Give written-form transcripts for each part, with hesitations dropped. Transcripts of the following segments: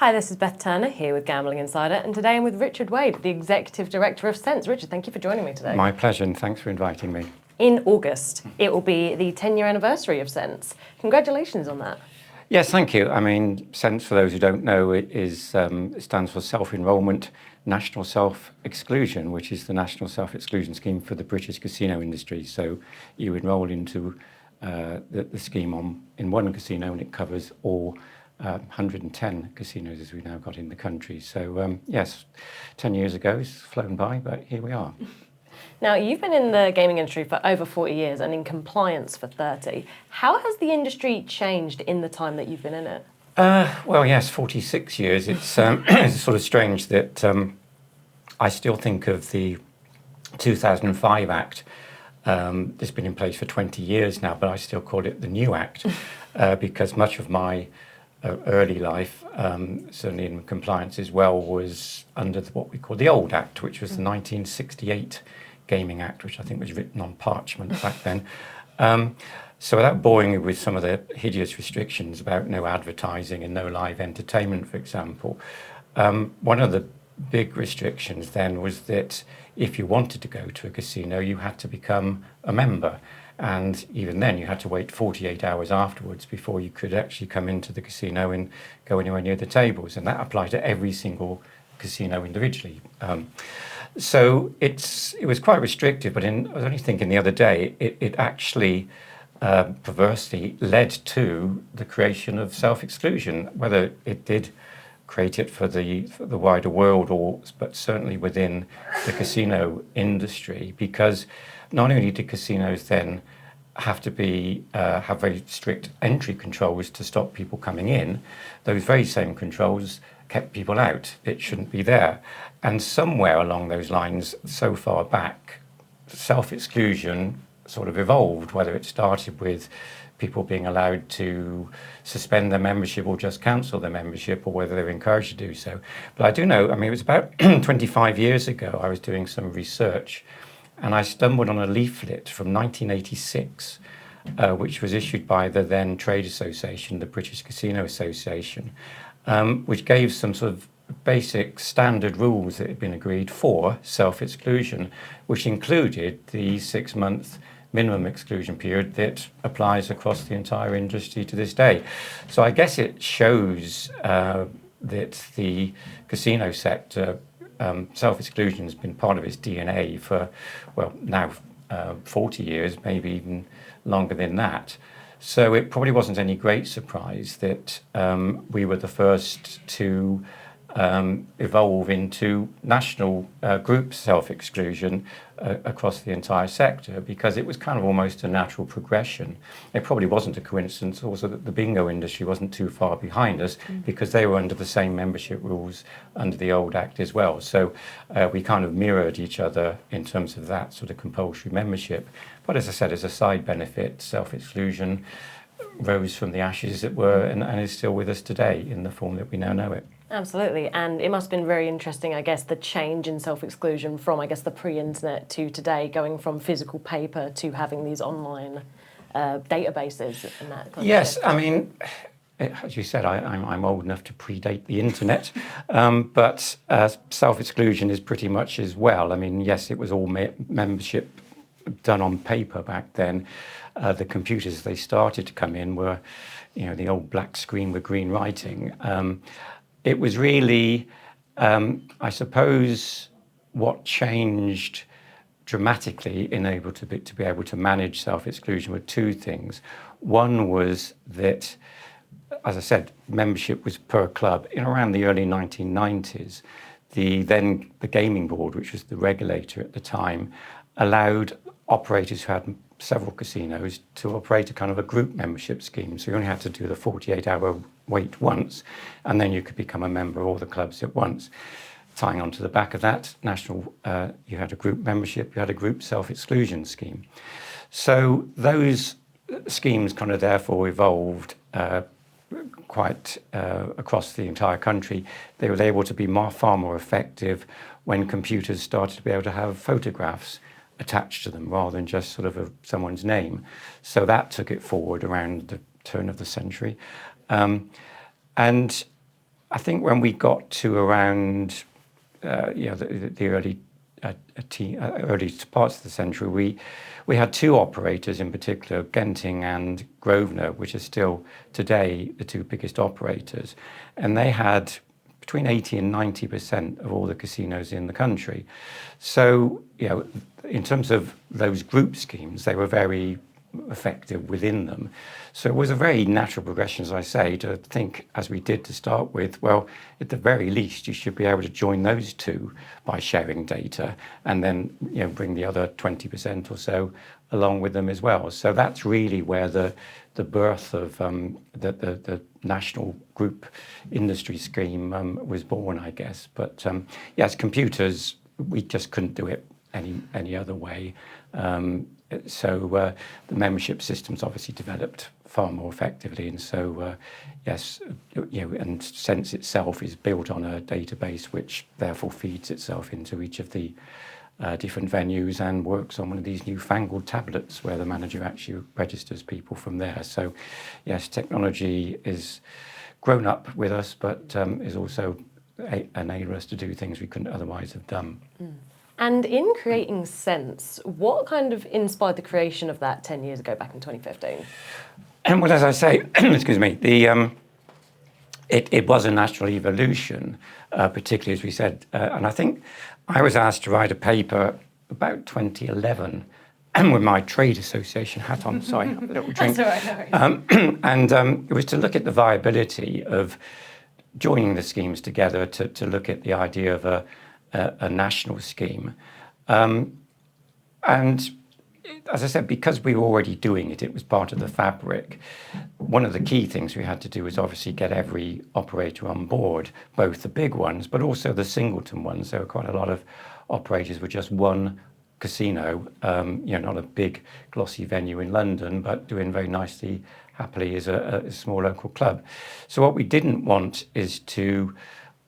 Hi, this is Beth Turner here with Gambling Insider, and today I'm with Richard Wade, the Executive Director of S.E.N.S.E. Richard, thank you for joining me today. My pleasure, and thanks for inviting me. In August, it will be the 10-year anniversary of S.E.N.S.E. Congratulations on that. Yes, thank you. I mean, S.E.N.S.E, for those who don't know, it stands for Self-Enrolment National Self-Exclusion, which is the national self-exclusion scheme for the British casino industry. So you enrol into the scheme in one casino, and it covers all 110 casinos as we've now got in the country. So yes, 10 years ago, it's flown by, but here we are. Now, you've been in the gaming industry for over 40 years and in compliance for 30. How has the industry changed in the time that you've been in it? Well, yes, 46 years. It's, it's sort of strange that I still think of the 2005 Act. It's been in place for 20 years now, but I still call it the New Act because much of my early life, certainly in compliance as well, was under what we call the old Act, which was the 1968 Gaming Act, which I think was written on parchment back then. So without boring you with some of the hideous restrictions about no advertising and no live entertainment, for example, one of the big restrictions then was that if you wanted to go to a casino, you had to become a member. And even then, you had to wait 48 hours afterwards before you could actually come into the casino and go anywhere near the tables. And that applied to every single casino individually. So it was quite restrictive, but I was only thinking the other day, it actually perversely led to the creation of self-exclusion, whether it did create it for the wider world, but certainly within the casino industry, because not only did casinos then have to have very strict entry controls to stop people coming in, those very same controls kept people out. It shouldn't be there. And somewhere along those lines, so far back, self-exclusion sort of evolved, whether it started with people being allowed to suspend their membership or just cancel their membership, or whether they were encouraged to do so. But I do know, I mean, it was about 25 years ago, I was doing some research, and I stumbled on a leaflet from 1986, which was issued by the then trade association, the British Casino Association, which gave some sort of basic standard rules that had been agreed for self-exclusion, which included the 6-month minimum exclusion period that applies across the entire industry to this day. So I guess it shows that the casino sector, self-exclusion has been part of its DNA for, well, now 40 years, maybe even longer than that. So it probably wasn't any great surprise that we were the first to evolve into national group self-exclusion across the entire sector, because it was kind of almost a natural progression. It probably wasn't a coincidence also that the bingo industry wasn't too far behind us, because they were under the same membership rules under the old Act as well. So we kind of mirrored each other in terms of that sort of compulsory membership. But as I said, as a side benefit, self-exclusion rose from the ashes, as it were, and is still with us today in the form that we now know it. Absolutely, and it must have been very interesting, I guess, the change in self-exclusion from, I guess, the pre-internet to today, going from physical paper to having these online databases and that kind yes, of stuff. I mean, as you said, I'm old enough to predate the internet, but self-exclusion is pretty much as well. I mean, yes, it was all membership done on paper back then. The computers, they started to come in were, the old black screen with green writing. It was really, I suppose, what changed dramatically in to be able to manage self-exclusion were two things. One was that, as I said, membership was per club. In around the early 1990s, the Gaming Board, which was the regulator at the time, allowed operators who had several casinos to operate a kind of a group membership scheme. So you only had to do the 48-hour wait once, and then you could become a member of all the clubs at once. Tying onto the back of that, you had a group membership, you had a group self-exclusion scheme. So those schemes kind of therefore evolved quite across the entire country. They were able to be far more effective when computers started to be able to have photographs attached to them rather than just sort of someone's name. So that took it forward around the turn of the century. And I think when we got to around the early early parts of the century, we had two operators in particular, Genting and Grosvenor, which are still today the two biggest operators, and they had between 80 and 90% of all the casinos in the country. So, in terms of those group schemes, they were very effective within them. So it was a very natural progression, as I say, to think, as we did to start with, well, at the very least, you should be able to join those two by sharing data, and then bring the other 20% or so along with them as well. So that's really where the birth of the national group industry scheme was born, I guess. But yes, computers, we just couldn't do it any other way. So the membership systems obviously developed far more effectively, and so yes, and S.E.N.S.E itself is built on a database which therefore feeds itself into each of the different venues and works on one of these newfangled tablets where the manager actually registers people from there. So yes, technology is grown up with us, but is also enabling us to do things we couldn't otherwise have done. And in creating S.E.N.S.E, what kind of inspired the creation of that 10 years ago, back in 2015? Well, as I say, excuse me, it was a natural evolution, particularly as we said, and I think I was asked to write a paper about 2011 with my trade association hat on. Sorry, a little drink. That's all right, no worries. And it was to look at the viability of joining the schemes together, to look at the idea of a national scheme. And as I said, because we were already doing it, it was part of the fabric. One of the key things we had to do was obviously get every operator on board, both the big ones, but also the singleton ones. There were quite a lot of operators with just one casino, not a big glossy venue in London, but doing very nicely, happily as a small local club. So what we didn't want is to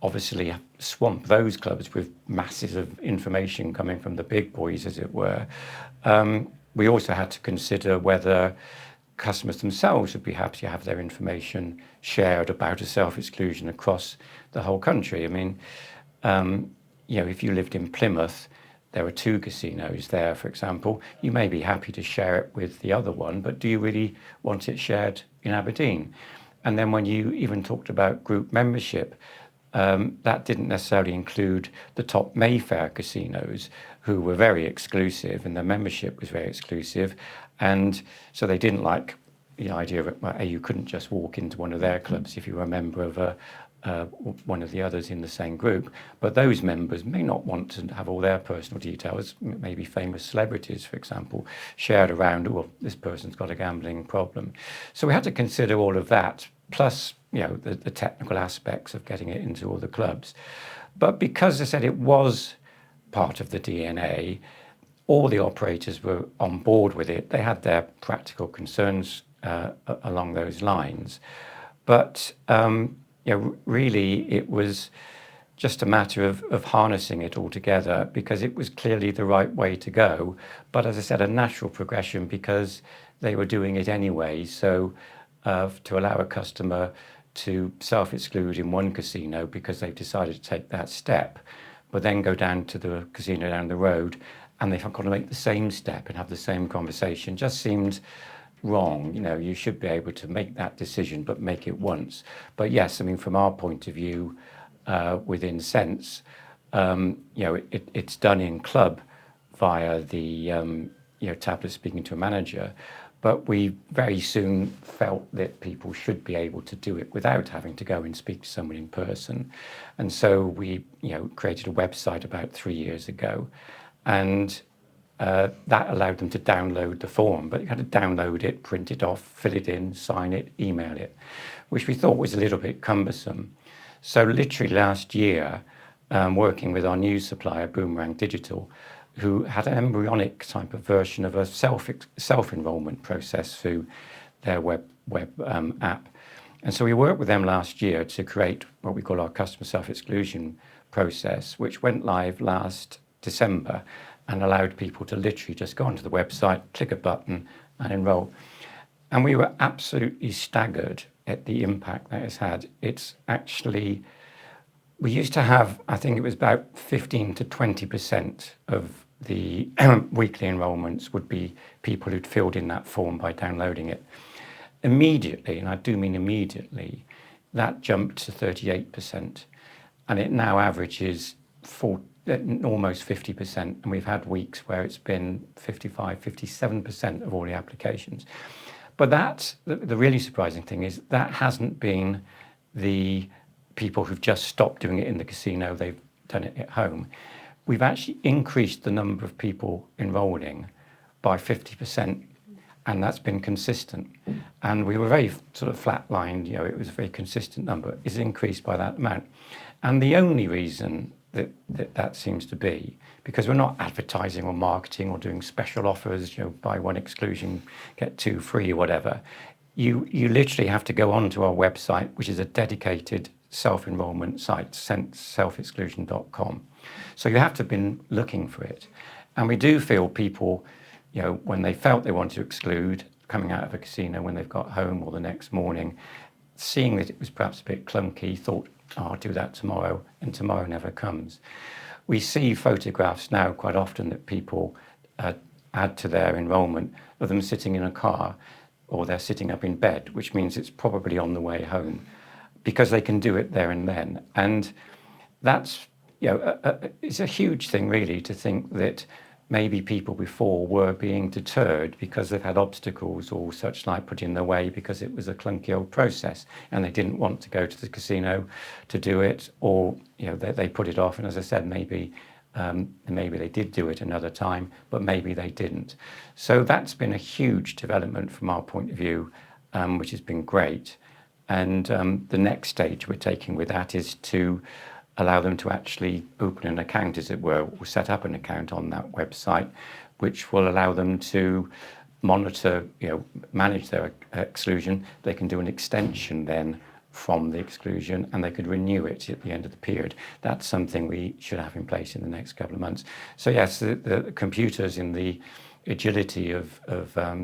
obviously swamp those clubs with masses of information coming from the big boys, as it were. We also had to consider whether customers themselves would be happy to have their information shared about a self-exclusion across the whole country. I mean, if you lived in Plymouth, there are two casinos there, for example. You may be happy to share it with the other one, but do you really want it shared in Aberdeen? And then when you even talked about group membership, that didn't necessarily include the top Mayfair casinos, who were very exclusive, and their membership was very exclusive. And so they didn't like the idea of you couldn't just walk into one of their clubs if you were a member of one of the others in the same group. But those members may not want to have all their personal details, maybe famous celebrities, for example, shared around, oh, this person's got a gambling problem. So we had to consider all of that, plus the technical aspects of getting it into all the clubs. But because I said it was part of the DNA, all the operators were on board with it. They had their practical concerns along those lines. But really it was just a matter of harnessing it all together, because it was clearly the right way to go. But as I said, a natural progression, because they were doing it anyway. So to allow a customer to self-exclude in one casino because they've decided to take that step, but then go down to the casino down the road and they've got to make the same step and have the same conversation, just seemed wrong. You should be able to make that decision, but make it once. But yes, I mean, from our point of view, within S.E.N.S.E, it's done in club via the tablet speaking to a manager. But we very soon felt that people should be able to do it without having to go and speak to someone in person. And so we, created a website about 3 years ago, and that allowed them to download the form. But you had to download it, print it off, fill it in, sign it, email it, which we thought was a little bit cumbersome. So literally last year, working with our news supplier, Boomerang Digital, who had an embryonic type of version of a self-enrollment process through their web app. And so we worked with them last year to create what we call our customer self-exclusion process, which went live last December and allowed people to literally just go onto the website, click a button and enroll. And we were absolutely staggered at the impact that it's had, it's actually, we used to have, I think it was about 15 to 20% of the weekly enrolments would be people who'd filled in that form by downloading it. Immediately, and I do mean immediately, that jumped to 38%, and it now averages almost 50%, and we've had weeks where it's been 55, 57% of all the applications. But the really surprising thing is that hasn't been the people who've just stopped doing it in the casino, they've done it at home. We've actually increased the number of people enrolling by 50%, and that's been consistent. And we were very sort of flatlined, it was a very consistent number. It's increased by that amount. And the only reason that seems to be, because we're not advertising or marketing or doing special offers, buy one exclusion, get two free or whatever. You literally have to go onto our website, which is a dedicated self-enrollment site, self-exclusion.com. So you have to have been looking for it. And we do feel people, when they felt they want to exclude, coming out of a casino when they've got home or the next morning, seeing that it was perhaps a bit clunky, thought, I'll do that tomorrow, and tomorrow never comes. We see photographs now quite often that people add to their enrolment of them sitting in a car or they're sitting up in bed, which means it's probably on the way home, because they can do it there and then. And that's, it's a huge thing really to think that maybe people before were being deterred because they've had obstacles or such like put in their way because it was a clunky old process and they didn't want to go to the casino to do it, or they put it off. And as I said, maybe they did do it another time, but maybe they didn't. So that's been a huge development from our point of view, which has been great. And the next stage we're taking with that is to allow them to actually open an account, as it were, or set up an account on that website, which will allow them to monitor, manage their exclusion. They can do an extension then from the exclusion, and they could renew it at the end of the period. That's something we should have in place in the next couple of months. So yes, the computers in the agility of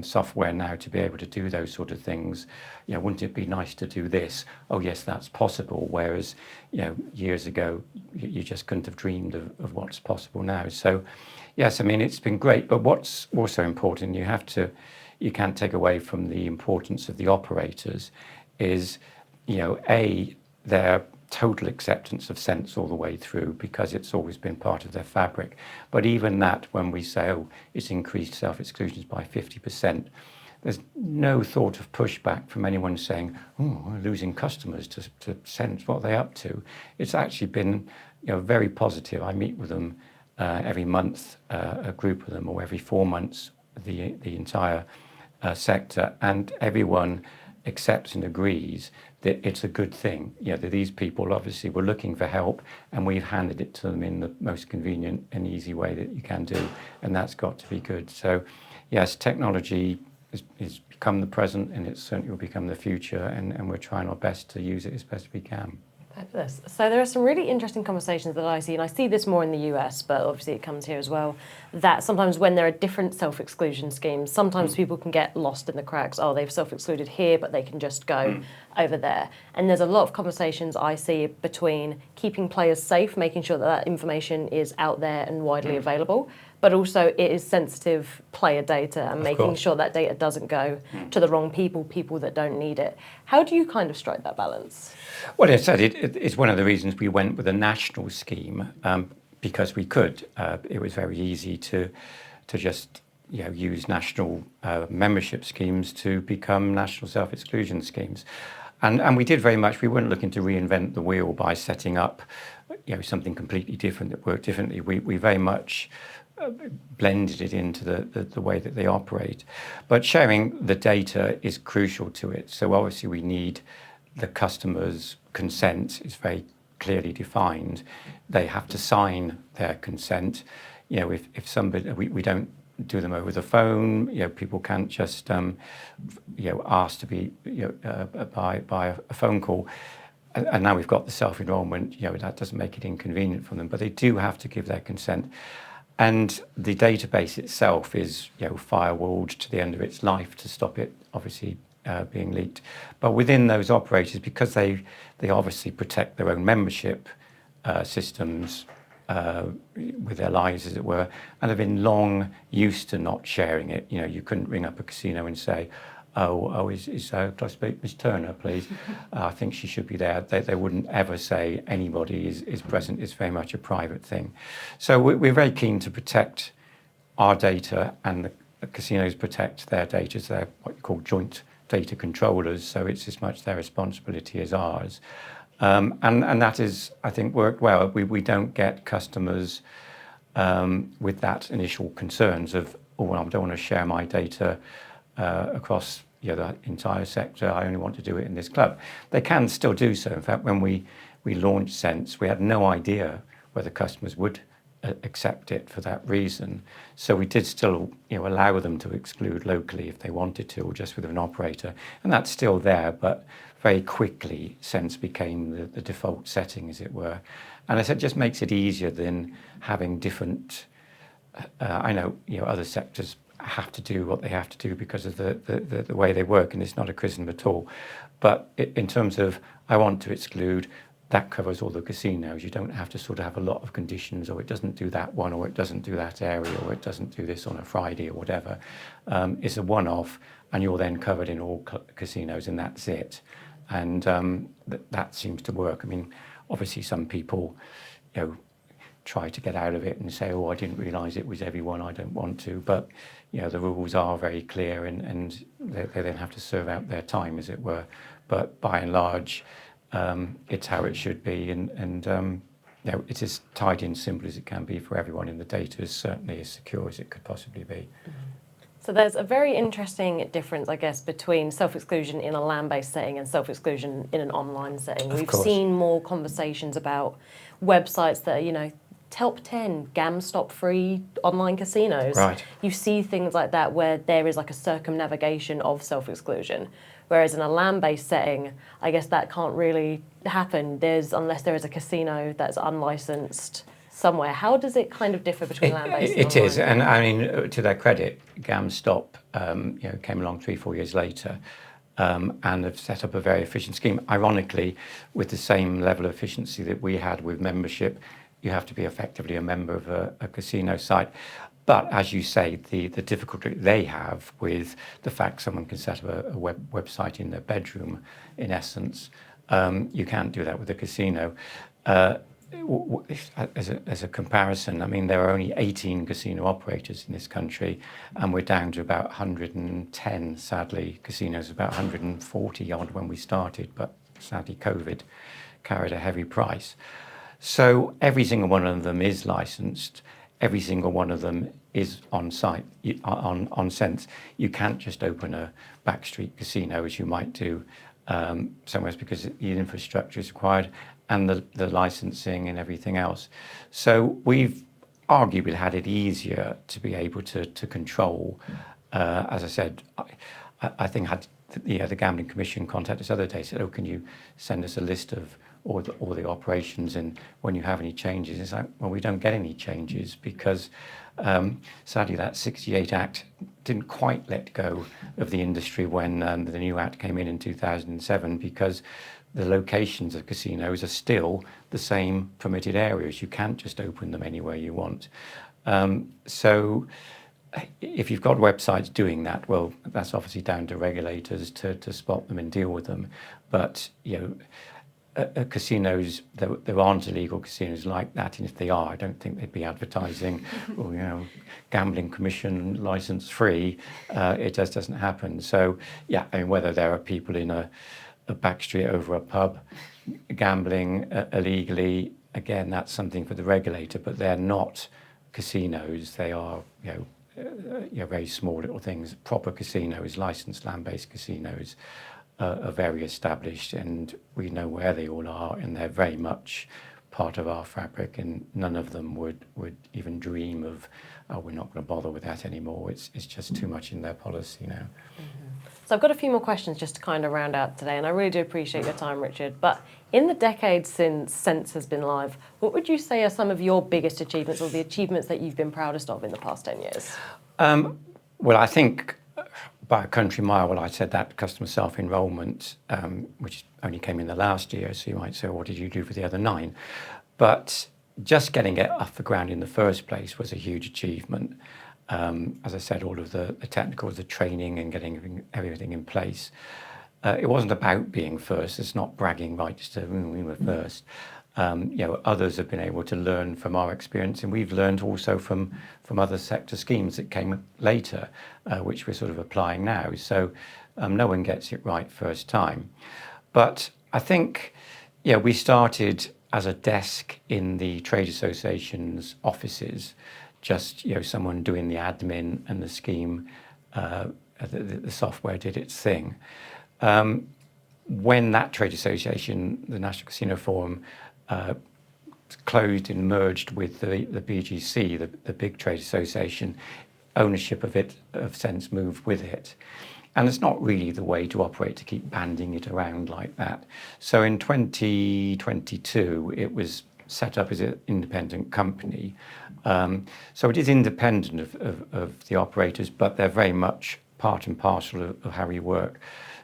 software now to be able to do those sort of things, wouldn't it be nice to do this? Oh yes, that's possible. Whereas, years ago, you just couldn't have dreamed of what's possible now. So yes, it's been great. But what's also important, you can't take away from the importance of the operators is, their total acceptance of sense all the way through, because it's always been part of their fabric. But even that, when we say, it's increased self-exclusions by 50%, there's no thought of pushback from anyone saying, we're losing customers to sense what they're up to. It's actually been very positive. I meet with them every month, a group of them, or every 4 months, the entire sector, and everyone accepts and agrees that it's a good thing. That these people obviously were looking for help, and we've handed it to them in the most convenient and easy way that you can do, and that's got to be good. So yes, technology is become the present, and it certainly will become the future, and we're trying our best to use it as best we can. Fabulous. So there are some really interesting conversations that I see, and I see this more in the US, but obviously it comes here as well, that sometimes when there are different self-exclusion schemes, sometimes people can get lost in the cracks. Oh, they've self-excluded here, but they can just go over there. And there's a lot of conversations I see between keeping players safe, making sure that that information is out there and widely available, but also it is sensitive player data and making sure that data doesn't go to the wrong people that don't need it. How do you kind of strike that balance? Well, as I said, it's one of the reasons we went with a national scheme, because we could. It was very easy to just use national membership schemes to become national self-exclusion schemes. And we did very much. We weren't looking to reinvent the wheel by setting up something completely different that worked differently. We very much blended it into the way that they operate. But sharing the data is crucial to it. So obviously we need the customer's consent is very clearly defined. They have to sign their consent. If somebody, we don't do them over the phone. People can't just ask to be by a phone call. And now we've got the self-enrollment. That doesn't make it inconvenient for them, but they do have to give their consent. And the database itself is firewalled to the end of its life to stop it obviously being leaked. But within those operators, because they obviously protect their own membership systems with their lives, as it were, and have been long used to not sharing it. You know, you couldn't ring up a casino and say, could I speak Miss Turner, please? I think she should be there. They wouldn't ever say anybody is present. It's very much a private thing. So we're very keen to protect our data, and the casinos protect their data. So they're what you call joint data controllers. So it's as much their responsibility as ours. And that is, I think, worked well. We don't get customers with that initial concerns of, oh, well, I don't want to share my data across the entire sector. I only want to do it in this club. They can still do so. In fact, when we launched S.E.N.S.E, we had no idea whether customers would accept it for that reason. So we did still allow them to exclude locally if they wanted to, or just with an operator. And that's still there, but very quickly S.E.N.S.E became the default setting, as it were. And I said, it just makes it easier than having different, I know other sectors have to do what they have to do because of the way they work, and it's not a criticism at all. But in terms of, I want to exclude, that covers all the casinos. You don't have to sort of have a lot of conditions, or it doesn't do that one, or it doesn't do that area, or it doesn't do this on a Friday, or whatever. It's a one-off, and you're then covered in all casinos, and that's it. And that seems to work. I mean, obviously some people, try to get out of it and say, oh, I didn't realise it was everyone, I don't want to. But, the rules are very clear, and they then have to serve out their time, as it were. But by and large, it's how it should be, and it's as tidy and simple as it can be for everyone, and the data is certainly as secure as it could possibly be. So there's a very interesting difference, I guess, between self-exclusion in a land-based setting and self-exclusion in an online setting. We've seen more conversations about websites that are, top 10 GAM-stop-free online casinos. Right. You see things like that where there is like a circumnavigation of self-exclusion. Whereas in a land-based setting, I guess that can't really happen. Unless there is a casino that's unlicensed somewhere. How does it kind of differ between land-based and online? It is, and I mean, to their credit, GAM-Stop came along 3-4 years later, and have set up a very efficient scheme. Ironically, with the same level of efficiency that we had with membership, you have to be effectively a member of a casino site. But as you say, the difficulty they have with the fact someone can set up a website in their bedroom, in essence, you can't do that with a casino. As a comparison, I mean, there are only 18 casino operators in this country, and we're down to about 110, sadly. Casinos, about 140 odd when we started, but sadly COVID carried a heavy price. So every single one of them is licensed. Every single one of them is on site, on S.E.N.S.E. You can't just open a backstreet casino as you might do somewhere else, because the infrastructure is required, and the licensing and everything else. So we've arguably had it easier to be able to control. As I said, I think the Gambling Commission contacted us the other day, said, oh, can you send us a list of all the operations, and when you have any changes? It's like, well, we don't get any changes because sadly that 68 Act didn't quite let go of the industry when the new Act came in 2007, because the locations of casinos are still the same permitted areas. You can't just open them anywhere you want. So if you've got websites doing that, well, that's obviously down to regulators to spot them and deal with them. But, casinos, there aren't illegal casinos like that, and if they are, I don't think they'd be advertising, Gambling Commission license free. It just doesn't happen. So, yeah, I mean, whether there are people in a back street over a pub gambling illegally, again, that's something for the regulator, but they're not casinos. They are, very small little things. Proper casinos, licensed land-based casinos, are very established, and we know where they all are, and they're very much part of our fabric, and none of them would even dream of, oh, we're not going to bother with that anymore. It's just too much in their policy now. So I've got a few more questions just to kind of round out today, and I really do appreciate your time, Richard. But in the decades since S.E.N.S.E has been live, what would you say are some of your biggest achievements, or the achievements that you've been proudest of in the past 10 years? Well, I think by a country mile. Well, I said that customer self-enrollment, which only came in the last year, so you might say, what did you do for the other 9? But just getting it off the ground in the first place was a huge achievement. As I said, all of the technicals, the training and getting everything in place. It wasn't about being first. It's not bragging rights to we were first. Others have been able to learn from our experience, and we've learned also from other sector schemes that came later, which we're sort of applying now. So no one gets it right first time. But I think, we started as a desk in the trade association's offices, just someone doing the admin and the scheme, the software did its thing. When that trade association, the National Casino Forum, closed and merged with the BGC, the big trade association, ownership of S.E.N.S.E moved with it. And it's not really the way to operate, to keep banding it around like that. So in 2022, it was set up as an independent company. So it is independent of the operators, but they're very much part and parcel of how we work.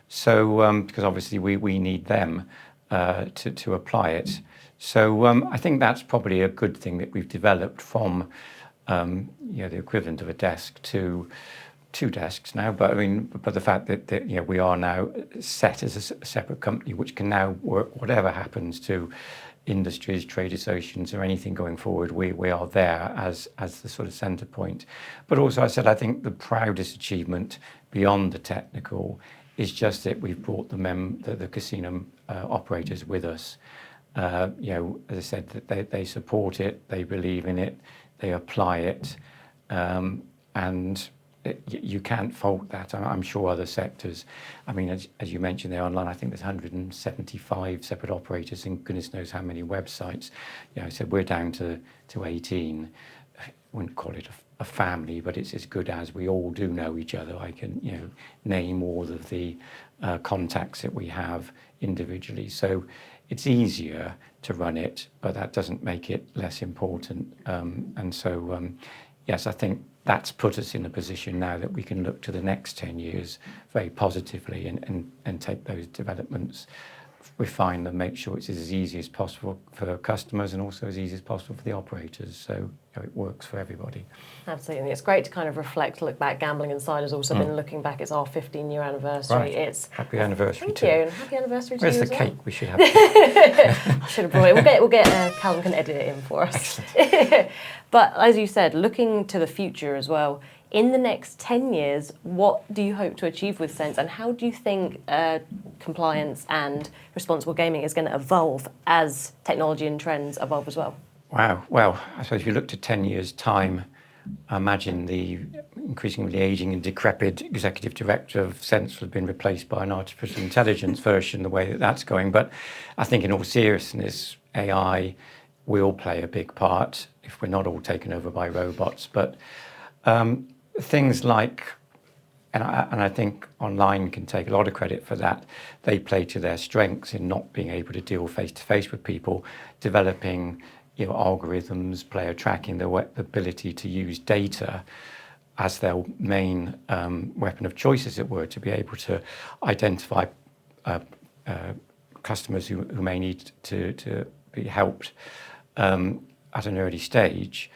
So because obviously we need them to apply it. So I think that's probably a good thing that we've developed from the equivalent of a desk to 2 desks now. But but the fact that we are now set as a separate company, which can now work whatever happens to industries, trade associations, or anything going forward. We are there as the sort of centre point. But also, I think the proudest achievement beyond the technical is just that we've brought the casino operators with us. As I said, that they support it, they believe in it, they apply it, and you can't fault that. I'm sure other sectors, as you mentioned there online, I think there's 175 separate operators and goodness knows how many websites. So we're down to 18. I wouldn't call it a family, but it's as good as we all do know each other. I can name all of the contacts that we have individually. So it's easier to run it, but that doesn't make it less important. Yes, I think that's put us in a position now that we can look to the next 10 years very positively and take those developments, refine them, make sure it's as easy as possible for customers and also as easy as possible for the operators. So it works for everybody. Absolutely. It's great to kind of reflect, look back. Gambling Inside has also been looking back. It's our 15-year anniversary. Right. Happy anniversary Thank too. you, and happy anniversary to Where's you the as cake? well. We should have. I should have brought it. We'll get Callum can edit it in for us. But as you said, looking to the future as well, in the next 10 years, what do you hope to achieve with S.E.N.S.E, and how do you think compliance and responsible gaming is going to evolve as technology and trends evolve as well? Wow. Well, I suppose if you look to 10 years' time, I imagine the increasingly aging and decrepit executive director of S.E.N.S.E will have been replaced by an artificial intelligence version, the way that that's going. But I think in all seriousness, AI will play a big part if we're not all taken over by robots. But things like, and I think online can take a lot of credit for that, they play to their strengths in not being able to deal face-to-face with people, developing algorithms, player tracking, the ability to use data as their main weapon of choice, as it were, to be able to identify customers who may need to be helped at an early stage.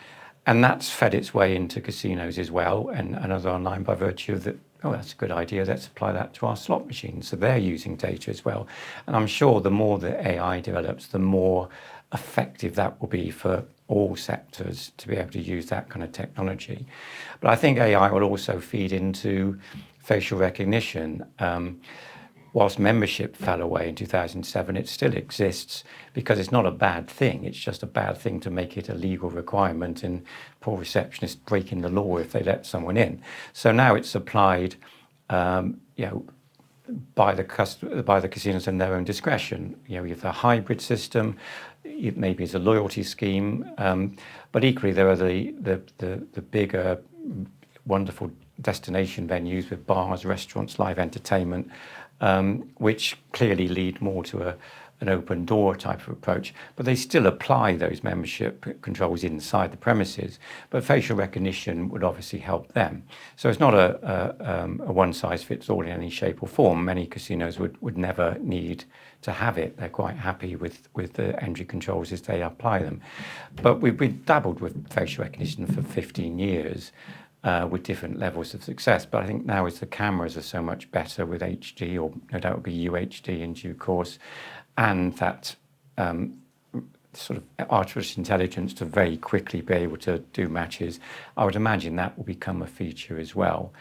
And that's fed its way into casinos as well and other online by virtue of that. Oh, that's a good idea. Let's apply that to our slot machines. So they're using data as well. And I'm sure the more that AI develops, the more effective that will be for all sectors to be able to use that kind of technology. But I think AI will also feed into facial recognition. Whilst membership fell away in 2007, it still exists because it's not a bad thing. It's just a bad thing to make it a legal requirement and poor receptionists breaking the law if they let someone in. So now it's applied, by the casinos in their own discretion. You have the hybrid system. It maybe it's a loyalty scheme, but equally there are the bigger, wonderful destination venues with bars, restaurants, live entertainment. Which clearly lead more to an open door type of approach, but they still apply those membership controls inside the premises. But facial recognition would obviously help them. So it's not a one size fits all in any shape or form. Many casinos would never need to have it. They're quite happy with the entry controls as they apply them. But we've dabbled with facial recognition for 15 years. With different levels of success. But I think now as the cameras are so much better with HD, or no doubt will be UHD in due course, and that sort of artificial intelligence to very quickly be able to do matches, I would imagine that will become a feature as well.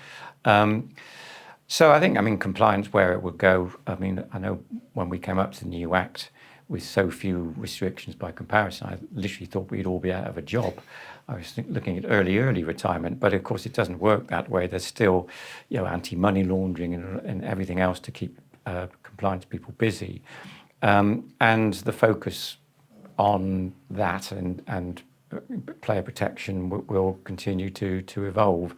So I think, compliance, where it would go, I know when we came up to the new Act, with so few restrictions by comparison, I literally thought we'd all be out of a job. I was looking at early retirement, but of course it doesn't work that way. There's still, anti-money laundering and everything else to keep compliance people busy. And the focus on that and player protection will continue to evolve.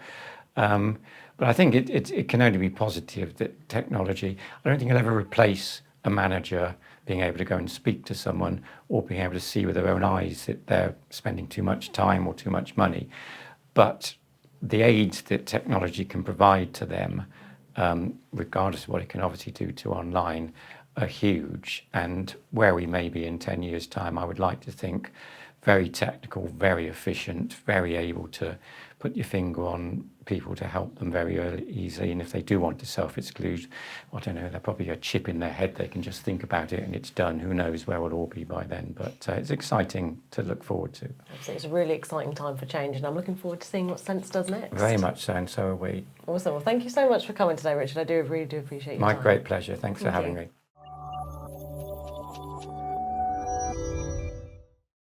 But I think it can only be positive, that technology, I don't think it'll ever replace a manager being able to go and speak to someone, or being able to see with their own eyes that they're spending too much time or too much money. But the aids that technology can provide to them, regardless of what it can obviously do to online, are huge. And where we may be in 10 years' time, I would like to think very technical, very efficient, very able to put your finger on people to help them very easily. And if they do want to self-exclude, I don't know, they're probably a chip in their head. They can just think about it and it's done. Who knows where we'll all be by then. But it's exciting to look forward to. Absolutely. It's a really exciting time for change, and I'm looking forward to seeing what S.E.N.S.E does next. Very much so, and so are we. Awesome. Well, thank you so much for coming today, Richard. I really do appreciate your time. My great pleasure. Thanks for having me.